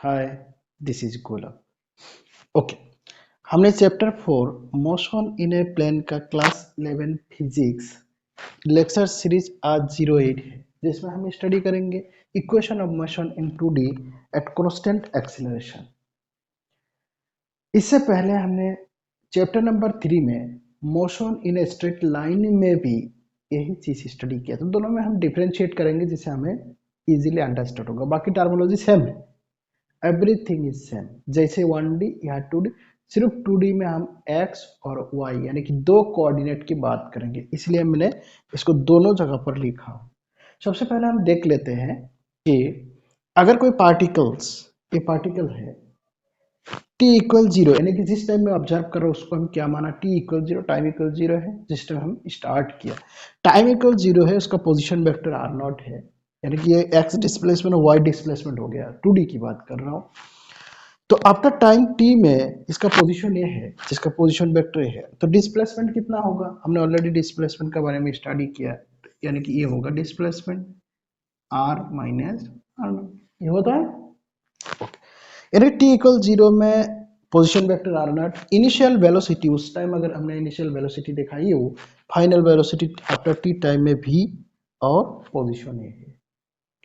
Hi, this is Golak. Okay, हमने chapter 4 motion in a plane का class 11 physics lecture series आज 08 है, जिसमें हम स्टडी करेंगे equation of motion in 2D at constant acceleration. इससे पहले हमने चैप्टर नंबर 3 में motion in a straight line में भी यही चीज स्टडी किया, तो दोनों में हम डिफरेंशिएट करेंगे जिससे हमें इजीली अंडरस्टैंड होगा। बाकी टर्मिनोलॉजी सेम है, एवरीथिंग इज सेम। जैसे 1D या 2D, सिर्फ 2D में हम x और y यानी कि दो कोऑर्डिनेट की बात करेंगे, इसलिए मैंने इसको दोनों जगह पर लिखा। सबसे पहले हम देख लेते हैं कि अगर कोई ये पार्टिकल है t इक्वल 0, यानी कि जिस टाइम में ऑब्जर्व करो उसको हम क्या माना, t इक्वल 0, टाइम इक्वल 0 है। जिस टाइम हम स्टार्ट किया टाइम इक्वल 0 है, उसका पोजीशन वेक्टर r0 है, यानी कि ये x डिस्प्लेसमेंट और y डिस्प्लेसमेंट हो गया। 2D की बात कर रहा हूँ। तो आफ्टर टाइम t में इसका पोजीशन ये है, जिसका पोजीशन वेक्टर है, तो डिस्प्लेसमेंट कितना होगा, हमने ऑलरेडी डिस्प्लेसमेंट के बारे में स्टडी किया है, यानी कि ये होगा डिस्प्लेसमेंट r माइनस r0, ये होता है। यानी t इक्वल 0 में position vector r0, initial velocity उस टाइम अगर हमने इनिशियल वेलोसिटी देखा ये वो, final velocity after t time में v और पोजीशन ये है।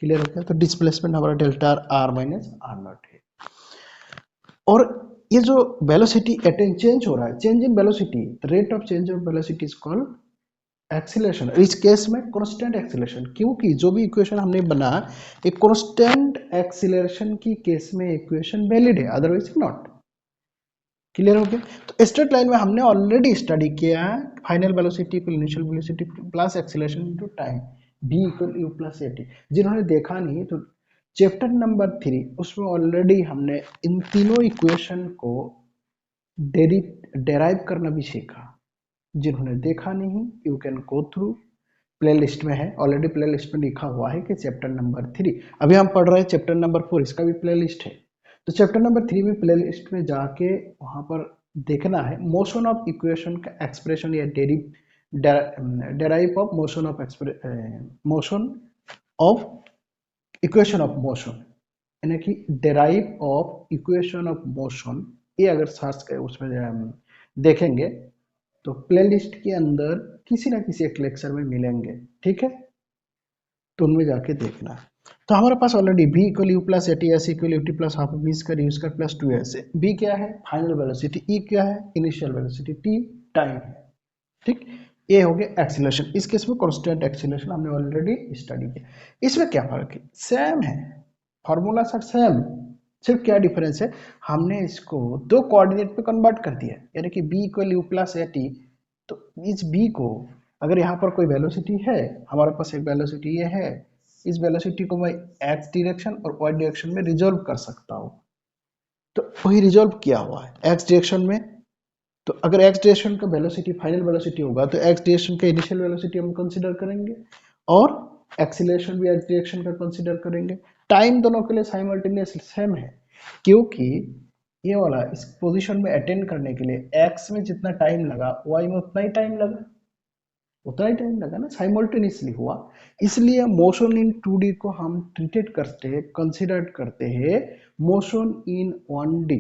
क्लियर हो गया? तो डिस्प्लेसमेंट हमारा डेल्टा r माइनस r0 है। और ये जो वेलोसिटी चेंज हो रहा है, change in velocity, rate of change of velocity is called acceleration. इस केस में कांस्टेंट एक्सीलरेशन, क्योंकि जो भी इक्वेशन हमने बना एक कांस्टेंट एक्सीलरेशन की केस में इक्वेशन वैलिड है, अदरवाइज नॉट। क्लियर हो गया? तो स्ट्रेट लाइन में हमने ऑलरेडी स्टडी किया है final velocity equal initial velocity plus acceleration into time, v equal u plus at। जिन्होंने देखा नहीं तो चैप्टर नंबर 3 उसमें ऑलरेडी हमने इन तीनों इक्वेशन को डेराइव करना भी सीखा। जिन्होंने देखा नहीं you can go through, playlist में है, ऑलरेडी प्लेलिस्ट में लिखा हुआ है कि चैप्टर नंबर 3। अभी हम पढ़ रहे हैं चैप्टर नंबर 4, इसका भी प्लेलिस्ट है। तो चैप्टर नंबर 3 में प्लेलिस्ट में जाके वहां पर देखना है मोशन ऑफ इक्वेशन का एक्सप्रेशन या derive of motion of equation of motion, यानी कि derive of equation of motion. ये अगर सर्च करें उसमें देखेंगे तो प्लेलिस्ट के अंदर किसी ना किसी एक लेक्चर में मिलेंगे, ठीक है? तो उनमें जाके देखना। तो हमारे पास already v equal u plus at, s equal u t plus half v square u square plus 2s है। v क्या है? Final velocity. e क्या है? Initial velocity. t टाइम है, ठीक। ये हो गया एक्सीलरेशन। इस केस में कांस्टेंट एक्सीलरेशन हमने ऑलरेडी स्टडी किया। इसमें क्या फर्क है? सेम है, फॉर्मूला सर सेम, सिर्फ क्या डिफरेंस है, हमने इसको दो कोऑर्डिनेट पे कन्वर्ट कर दिया, यानी कि b equal u plus eighty. तो इस b को अगर यहाँ पर कोई वेलोसिटी है, हमारे पास एक वेलोसिटी ये है, इस वेलोसिटी को मैं x डायरेक्शन और y डायरेक्शन में रिजॉल्व कर सकता हूँ। तो वही रिजॉल्व किया हुआ है x डायरेक्शन में। तो अगर x डायरेक्शन का वेलोसिटी फाइनल वेलोसिटी होगा तो x डायरेक्शन का इनिशियल वेलोसिटी हम कंसीडर करेंगे और एक्सीलरेशन भी x डायरेक्शन का कंसीडर करेंगे। टाइम दोनों के लिए साइमल्टेनियसली सेम है, क्योंकि ये वाला इस पोजीशन में अटेंड करने के लिए x में जितना टाइम लगा y में उतना ही टाइम लगा ना, साइमल्टेनियसली हुआ। इसलिए मोशन इन 2D को हम ट्रीटेड करते हैं, कंसीडर करते हैं मोशन इन 1D।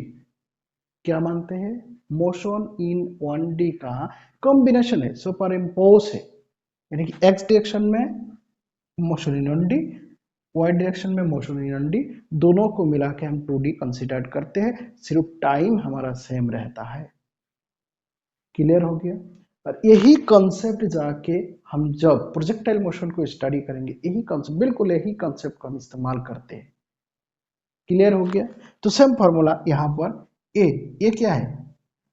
क्या मानते हैं? मोशन इन 1D का कॉम्बिनेशन है, सुपर इम्पोज है, यानी कि x डायरेक्शन में मोशन इन 1D, y डायरेक्शन में मोशन इन 1D, दोनों को मिला के हम 2D कंसीडर करते हैं, सिर्फ टाइम हमारा सेम रहता है। क्लियर हो गया? और यही कॉन्सेप्ट जाके हम जब प्रोजेक्टाइल मोशन को स्टडी करेंगे, यही कॉन्सेप्ट, बिल्कुल यही कॉन्सेप्ट को हम इस्तेमाल करते हैं। क्लियर हो गया? तो सेम फॉर्मूला यहाँ पर ये क्या है?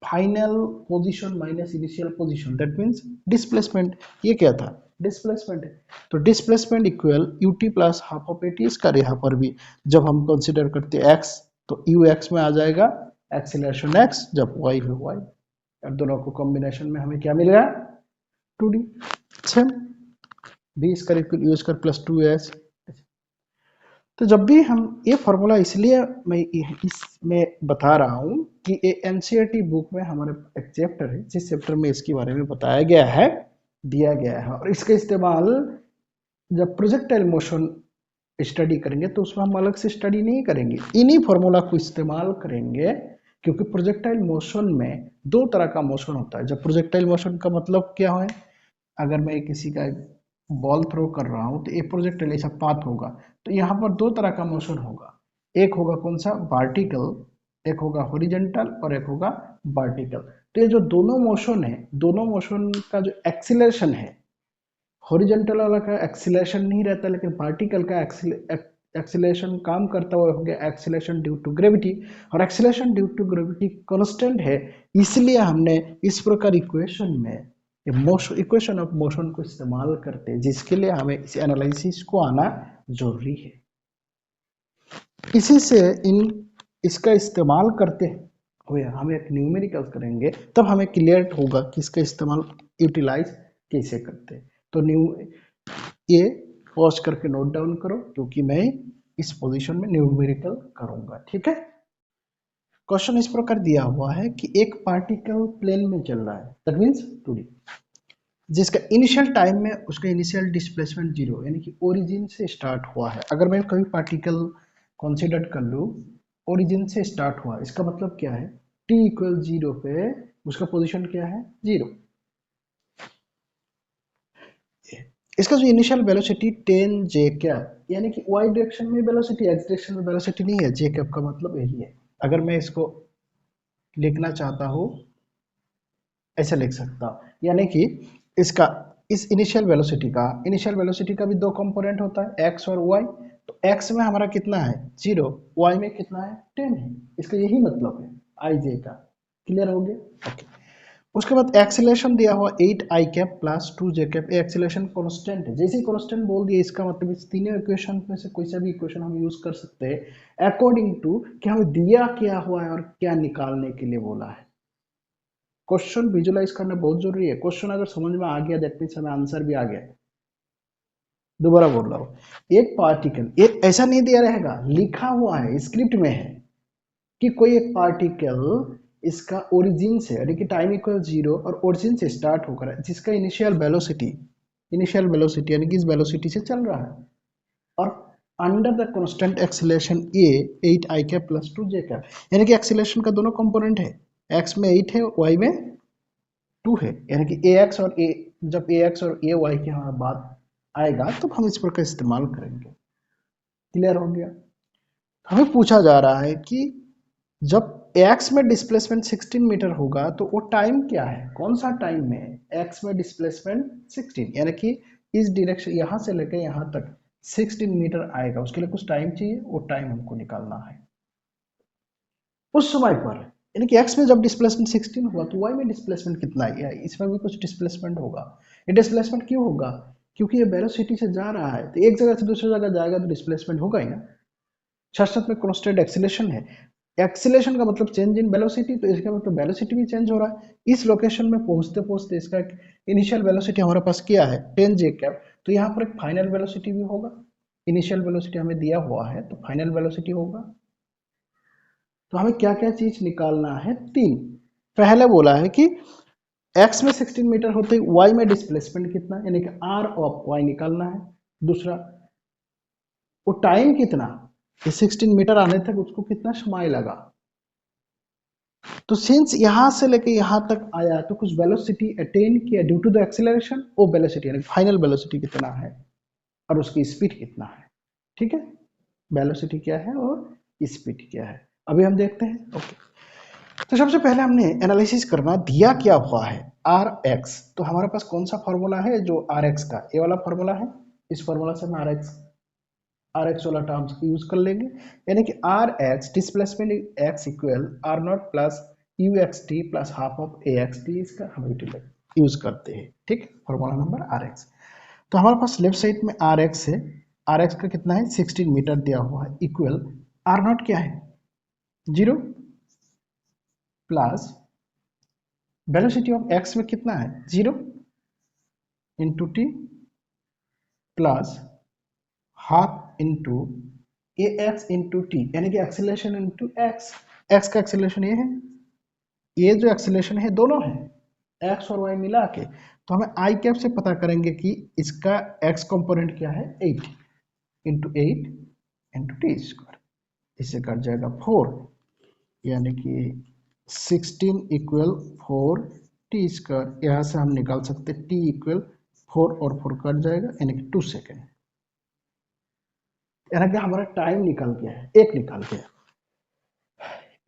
Final position minus initial position, that means displacement. ये क्या था? डिस्प्लेसमेंट है। तो displacement equal UT plus half of eighty. इसका यहाँ पर भी जब हम कंसीडर करते हैं x, तो यू एक्स में आ जाएगा एक्सीलरेशन x, जब y है y, और दोनों को कॉम्बिनेशन में हमें क्या मिलेगा? 2D। Same v square equal you square plus 2s। तो जब भी हम ये फॉर्मूला, इसलिए मैं इसमें बता रहा हूं कि ये एनसीईआरटी बुक में हमारे एक चैप्टर है, जिस चैप्टर में इसके बारे में बताया गया है, दिया गया है, और इसका इस्तेमाल जब प्रोजेक्टाइल मोशन स्टडी करेंगे तो उसमें हम अलग से स्टडी नहीं करेंगे, इन्हीं फॉर्मूला को इस्तेमाल करेंगे। क्योंकि प्रोजेक्टाइल मोशन में दो तरह का मोशन होता है। जब प्रोजेक्टाइल मोशन का मतलब क्या है, अगर मैं किसी का बॉल थ्रो कर रहा हूं तो एक प्रोजेक्टाइल ऐसा पाथ होगा, तो यहाँ पर दो तरह का मोशन होगा। एक होगा कौन सा, वर्टिकल, एक होगा हॉरिजॉन्टल और एक होगा वर्टिकल। तो ये जो दोनों मोशन है, दोनों मोशन का जो एक्सीलरेशन है, हॉरिजॉन्टल वाला का एक्सीलरेशन नहीं रहता, लेकिन पार्टिकल का एक्सीलरेशन काम करता हुआ हो गया एक्सीलरेशन ड्यू टू ग्रेविटी। और acceleration due to gravity constant है, इसलिए हमने इस प्रकार इक्वेशन में मोशन, इक्वेशन ऑफ मोशन को इस्तेमाल करते हैं, जिसके लिए हमें इस एनालिसिस को आना जरूरी है। इसी से इन इसका इस्तेमाल करते हुए हम एक न्यूमेरिकल करेंगे, तब हमें क्लियर होगा कि इसका इस्तेमाल यूटिलाइज कैसे करते हैं। तो ये पॉज करके नोट डाउन करो, क्योंकि मैं इस पोजीशन में न्यूमेरिकल करूंगा। ठीक है, क्वेश्चन इस प्रकार दिया हुआ है कि एक पार्टिकल प्लेन में चल रहा है, दैट मींस 2D, जिसका इनिशियल टाइम में उसका इनिशियल डिस्प्लेसमेंट 0 यानी कि ओरिजिन से स्टार्ट हुआ है। अगर मैं कोई पार्टिकल कंसीडर कर लूँ, ओरिजिन से स्टार्ट हुआ, इसका मतलब क्या है, t इक्वल 0 पे उसका पोजीशन क्या है, 0। इसका जो इनिशियल वेलोसिटी 10 जे कैप, यानी कि y डायरेक्शन में वेलोसिटी, x डायरेक्शन में वेलोसिटी नहीं है, जे कैप का मतलब यही है। अगर मैं इसको लिखना चाहता हूँ, ऐसे लिख सकता हूँ, यानी कि इसका इस इनिशियल वेलोसिटी का भी दो कंपोनेंट होता है, x और y। तो x में हमारा कितना है, 0, y में कितना है, 10 है। इसका यही मतलब है आई जे का। क्लियर हो गया, ओके। उसके बाद एक्सीलरेशन दिया हुआ 8 आई कैप प्लस 2 जे कैप, एक्सीलरेशन कांस्टेंट है। जैसे ही कांस्टेंट बोल दिया, इसका मतलब इस तीनों इक्वेशन में से कोई सा भी इक्वेशन हम यूज कर सकते हैं अकॉर्डिंग टू कि हमें दिया क्या हुआ है और क्या निकालने के लिए बोला है। क्वेश्चन विजुलाइज करना बहुत जरूरी है। क्वेश्चन अगर समझ में आ गया, दैट मींस हमें आंसर भी आ गया। दोबारा बोल रहा हूँ, एक पार्टिकल, एक ऐसा नहीं दिया रहेगा, लिखा हुआ है, स्क्रिप्ट में है कि कोई एक पार्टिकल इसका ओरिजिन से यानी कि टाइम इक्वल 0 और ओरिजिन से स्टार्ट होकर है, जिसका इनिशियल वेलोसिटी यानी कि इस वेलोसिटी से चल रहा है, और under the constant acceleration A 8 I cap plus 2 J cap, यानी कि एक्सीलरेशन का दोनों कंपोनेंट है, एक्स में 8 है, वाई में 2 है, यानी कि ए एक्स और ए, जब ए एक्स और ए वाई की हमारा बात आएगा तो हम इस प्रकार इस्तेमाल करेंगे। क्लियर हो गया। हमें पूछा जा रहा है कि जब x में डिस्प्लेसमेंट 16 मीटर होगा तो वो टाइम क्या है, कौन सा टाइम में x में डिस्प्लेसमेंट 16, यानी कि इस डायरेक्शन यहां से लेकर यहां तक 16 मीटर आएगा, उसके लिए कुछ टाइम चाहिए, वो टाइम हमको निकालना है उस समय पर। यानी कि x में जब डिस्प्लेसमेंट 16 हुआ तो y में डिस्प्लेसमेंट कितना है, इसमें भी कुछ डिस्प्लेसमेंट होगा। ये डिस्प्लेसमेंट क्यों होगा, क्योंकि ये वेलोसिटी से जा रहा है, तो एक जगह से दूसरी जगह जाएगा तो डिस्प्लेसमेंट होगा ही ना। साथ में कांस्टेंट एक्सीलरेशन है, एक्सीलरेशन का मतलब चेंज इन वेलोसिटी, तो इसका मतलब वेलोसिटी भी चेंज हो रहा है। इस लोकेशन में पहुंचते पहुंचते इसका इनिशियल वेलोसिटी हमारे पास क्या है, 10 जे कैप, तो यहाँ पर एक फाइनल वेलोसिटी भी होगा। इनिशियल वेलोसिटी हमें दिया हुआ है तो फाइनल वेलोसिटी होगा। तो हमें क्या क्या चीज निकालना है, तीन। पहले बोला है कि x में 16 मीटर होते y में डिस्प्लेसमेंट कितना, यानी कि r ऑफ y निकालना है। दूसरा, वो टाइम कितना, ये 16 मीटर आने तक उसको कितना समय लगा। तो सिंस यहां से लेके यहां तक आया तो कुछ वेलोसिटी अटेन किया ड्यू टू द एक्सीलरेशन, वो वेलोसिटी यानी फाइनल वेलोसिटी कितना है और उसकी स्पीड कितना है। ठीक है, वेलोसिटी क्या है और स्पीड क्या है, अभी हम देखते हैं। ओके, तो सबसे पहले हमने एनालिसिस करना, दिया क्या हुआ है आर एक्स, तो हमारे पास कौन सा फॉर्मूला है जो आर एक्स का, ये वाला फॉर्मूला है। इस फॉर्मूला से हम आर एक्स वाला टर्म्स यूज कर लेंगे, यानी कि R X displacement X equal R naught plus U X T plus half of A X T, इसका हम यूज करते हैं। ठीक, फॉर्मूला नंबर आर एक्स। तो हमारे पास लेफ्ट साइड में आर एक्स है, आर एक्स का कितना है 16 मीटर दिया हुआ है, इक्वल आर नॉट क्या है 0 प्लस वेलोसिटी ऑफ एक्स में कितना है 0 into t plus half into a x into t, यानी कि एक्सीलरेशन इंटू एक्स। एक्स का एक्सीलरेशन ये है, ये जो एक्सीलरेशन है दोनों है एक्स और वाई मिला के। तो हमें आई कैप से पता करेंगे कि इसका एक्स कंपोनेंट क्या है 8, इंटू 8 इंटू टी स्क्वायर, इससे कट जाएगा 4, यानी कि 16 इक्वल 4 टी स्क्वायर। यहाँ से हम निकाल सकते टी इक्वल 4 और 4 कट जाएगा, यानी कि 2 सेकेंड, यानी कि हमारा टाइम निकल गया है, एक निकल गया।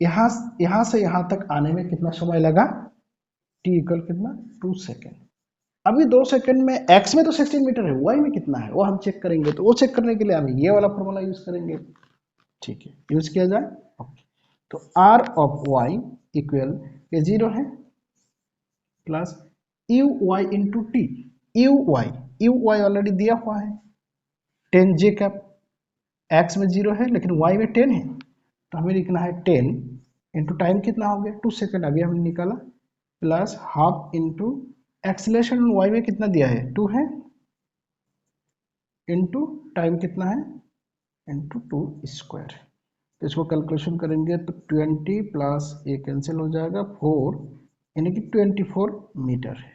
यहाँ से यहाँ तक आने में कितना समय लगा, टी इक्वल कितना 2 सेकेंड। अभी 2 सेकंड में x में तो 16 मीटर है, y में कितना है वो हम चेक करेंगे, तो वो चेक करने के लिए हम ये वाला फॉर्मूला यूज करेंगे। ठीक है, यूज किया जाए। ओके, तो r ऑफ y इक्वल ये 0 है plus U Y into T, U Y already दिया हुआ है 10 जे कैप, x में 0 है लेकिन y में 10 है, तो हमें लिखना है 10 इंटू टाइम कितना हो गया 2 सेकंड, अभी हमने निकाला, plus half into acceleration y में कितना दिया है 2 है, इंटू टाइम कितना है इंटू 2 स्क्वायर। तो इसको कैलकुलेशन करेंगे तो 20 प्लस ये कैंसिल हो जाएगा 4, यानी कि 24 मीटर है।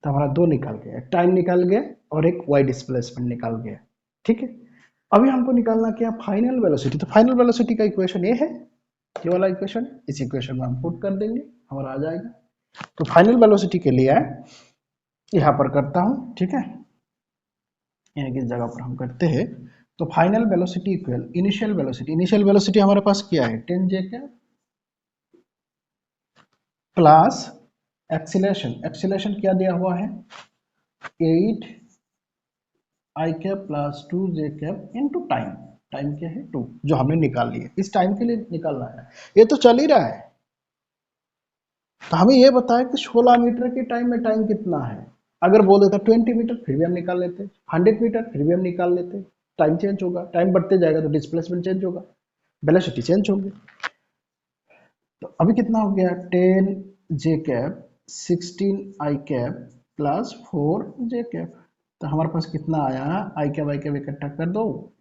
तो हमारा दो निकाल गया, टाइम निकाल गया और एक वाई डिस्प्लेसमेंट निकाल गया। ठीक है, अभी हमको निकालना क्या, फाइनल वेलोसिटी। तो फाइनल वेलोसिटी का इक्वेशन ये है, ये वाला इक्वेशन, इस इक्वेशन में हम पुट कर देंगे, हमारा आ जाएगा। तो फाइनल वेलोसिटी के लिए यहाँ पर करता हूँ, ठीक है, यानी कि इस जगह पर हम करते हैं। तो final velocity equal initial velocity, initial velocity हमारे पास क्या है 10 जे के प्लस एक्सीलरेशन, एक्सीलरेशन क्या दिया हुआ है 8 आई कैप प्लस 2 जे कैप इनटू टाइम, टाइम क्या है 2 जो हमने निकाल लिया, इस टाइम के लिए निकालना है, ये तो चल ही रहा है। तो हमें ये बताया कि 16 मीटर के टाइम में टाइम कितना है, अगर बोल देता 20 मीटर फिर भी हम निकाल लेते, 100 मीटर फिर भी हम निकाल लेते, टाइम चेंज होगा, टाइम बढ़ते जाएगा तो डिस्प्लेसमेंट चेंज होगा, वेलोसिटी चेंज होगी। तो अभी कितना हो गया 10 जे कैप 16 आई कैप प्लस 4 जे कैप, तो हमारे पास कितना आया, आई कैप इकट्ठा कर दो,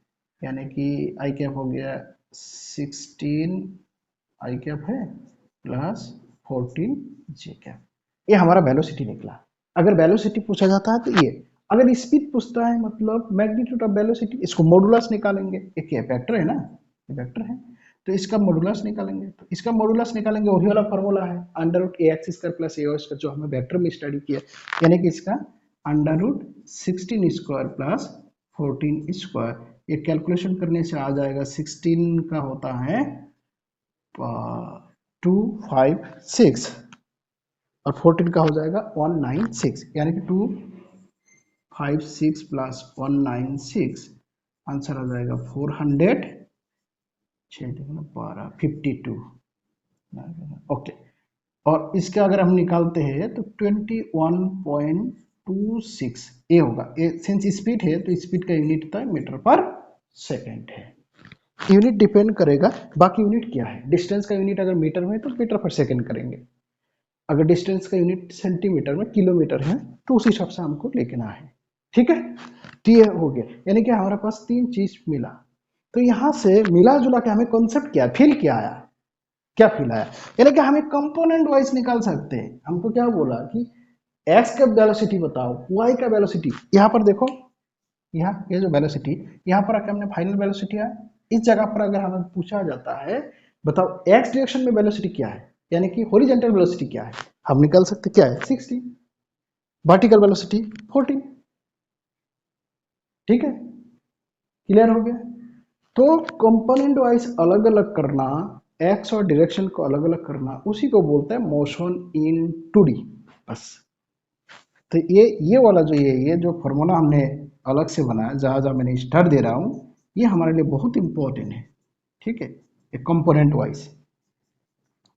यानी कि आई कैप हो गया 16 आई कैप है प्लस 14 जे कैप, ये हमारा वेलोसिटी निकला। अगर वेलोसिटी पूछा जाता है तो ये, अगर स्पीड पूछता है मतलब मैग्नीट्यूड ऑफ वेलोसिटी, इसको मॉडुलस निकालेंगे, एक ये वेक्टर है ना, ये वेक्टर है, तो इसका मॉडुलस निकालेंगे, तो इसका मॉडुलस निकालेंगे वही वाला फॉर्मूला है under root A X square plus A Y square, जो हमने वेक्टर में स्टडी किया, यानी कि इसका under root 16 square plus 14 square, ये कैलकुलेशन करने से आ जाएगा 16 का होता है 256 और 14 का हो जाएगा 196, यानी कि 256 प्लस 196, आंसर आ जाएगा 400 12 52। ओके, और इसका अगर हम निकालते हैं तो 21.26 ये होगा, ये सिंस स्पीड है तो स्पीड का यूनिट होता है मीटर पर सेकेंड है, यूनिट डिपेंड करेगा, बाकी यूनिट क्या है, डिस्टेंस का यूनिट अगर मीटर में तो मीटर पर सेकेंड करेंगे, अगर डिस्टेंस का यूनिट सेंटीमीटर में किलोमीटर है तो उस हिसाब से हमको लिखना है। ठीक है, तो ये हो गया, यानी कि हमारे पास तीन चीज मिला। तो यहां से मिला जुला के हमें कॉन्सेप्ट क्या फील क्या आया, क्या फील आया, यानी कि हम एक कंपोनेंट वाइज निकाल सकते हैं। हमको क्या बोला कि एक्स का वेलोसिटी बताओ, वाई का वेलोसिटी, यहाँ पर देखो, यहाँ ये जो वेलोसिटी, यहाँ पर आके हमने फाइनल वेलोसिटी है, इस जगह पर अगर हमें पूछा जाता है बताओ एक्स डायरेक्शन में वेलोसिटी क्या है, यानी कि हॉरिजॉन्टल वेलोसिटी क्या है, हम निकाल सकते क्या है 60, वर्टिकल वेलोसिटी 14। ठीक है, क्लियर हो गया। तो कंपोनेंट वाइज अलग अलग करना, एक्स और डायरेक्शन को अलग अलग करना, उसी को बोलते हैं मोशन इन 2D बस। तो ये वाला जो ये जो फॉर्मूला हमने अलग से बनाया, जहां जहां मैंने स्टार दे रहा हूं, ये हमारे लिए बहुत इंपॉर्टेंट है। ठीक है, एक कंपोनेंट वाइज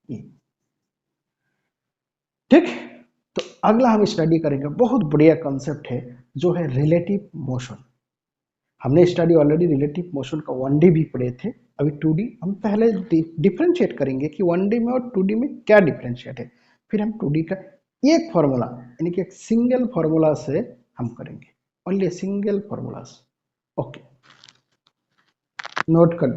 ये। ठीक, तो अगला हम स्टडी करेंगे, बहुत बढ़िया कंसेप्ट है, जो है रिलेटिव मोशन। हमने स्टडी ऑलरेडी रिलेटिव मोशन का 1D भी पढ़े थे, अभी 2D हम पहले डिफरेंशिएट करेंगे कि 1D में और 2D में क्या डिफरेंशिएट है, फिर हम 2D का एक फॉर्मूला, यानी कि एक सिंगल फॉर्मूला से हम करेंगे, only single formulas. Okay, note कर